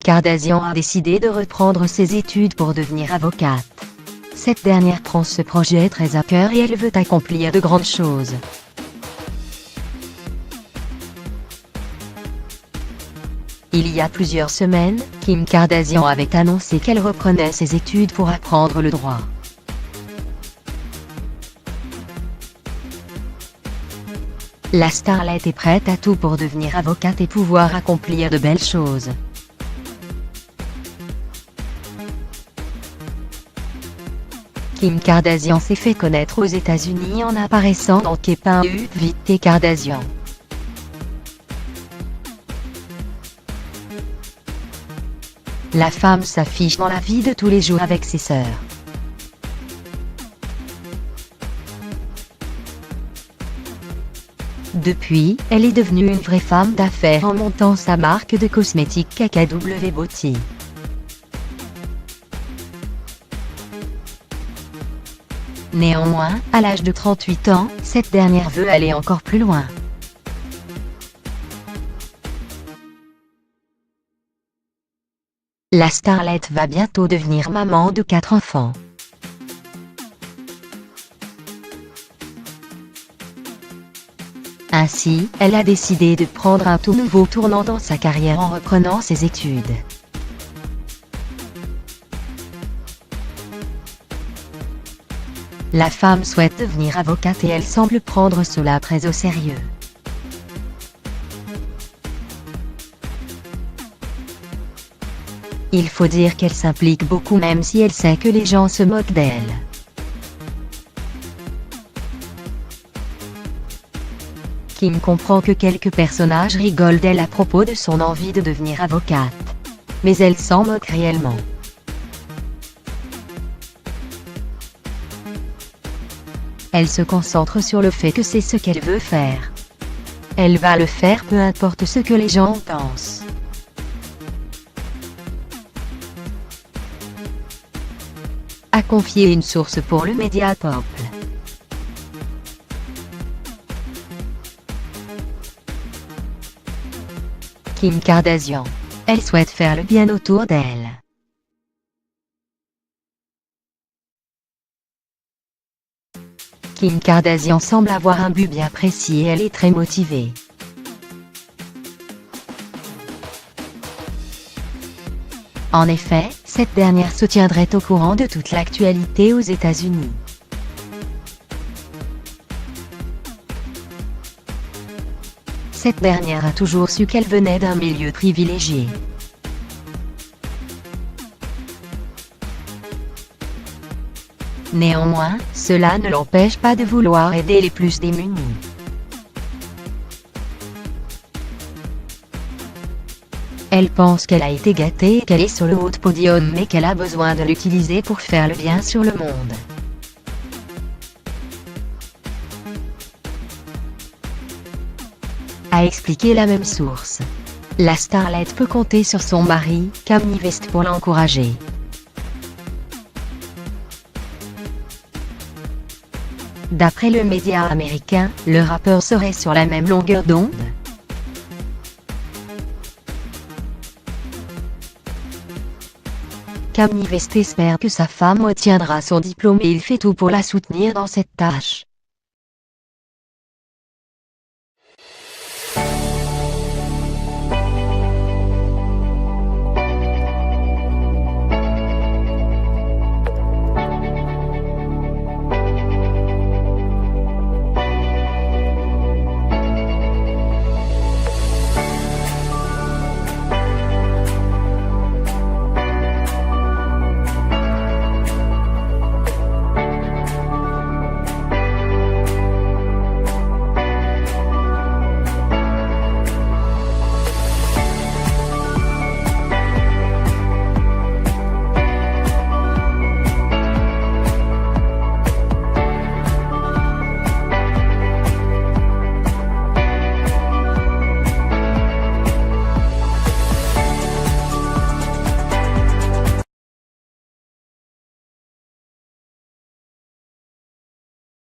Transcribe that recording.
Kardashian a décidé de reprendre ses études pour devenir avocate. Cette dernière prend ce projet très à cœur et elle veut accomplir de grandes choses. Il y a plusieurs semaines, Kim Kardashian avait annoncé qu'elle reprenait ses études pour apprendre le droit. La starlette est prête à tout pour devenir avocate et pouvoir accomplir de belles choses. Kim Kardashian s'est fait connaître aux États-Unis en apparaissant dans Keep Up With Kardashian. La femme s'affiche dans la vie de tous les jours avec ses sœurs. Depuis, elle est devenue une vraie femme d'affaires en montant sa marque de cosmétiques KKW Beauty. Néanmoins, à l'âge de 38 ans, cette dernière veut aller encore plus loin. La starlette va bientôt devenir maman de 4 enfants. Ainsi, elle a décidé de prendre un tout nouveau tournant dans sa carrière en reprenant ses études. La femme souhaite devenir avocate et elle semble prendre cela très au sérieux. Il faut dire qu'elle s'implique beaucoup même si elle sait que les gens se moquent d'elle. Kim comprend que quelques personnages rigolent d'elle à propos de son envie de devenir avocate. Mais elle s'en moque réellement. Elle se concentre sur le fait que c'est ce qu'elle veut faire. Elle va le faire peu importe ce que les gens pensent. A confié une source pour le média Pop. Kim Kardashian. Elle souhaite faire le bien autour d'elle. Kim Kardashian semble avoir un but bien précis et elle est très motivée. En effet, cette dernière se tiendrait au courant de toute l'actualité aux États-Unis. Cette dernière a toujours su qu'elle venait d'un milieu privilégié. Néanmoins, cela ne l'empêche pas de vouloir aider les plus démunis. Elle pense qu'elle a été gâtée et qu'elle est sur le haut de podium mais qu'elle a besoin de l'utiliser pour faire le bien sur le monde. A expliqué la même source. La starlette peut compter sur son mari, Kanye West pour l'encourager. D'après le média américain, le rappeur serait sur la même longueur d'onde. Kanye West espère que sa femme obtiendra son diplôme et il fait tout pour la soutenir dans cette tâche.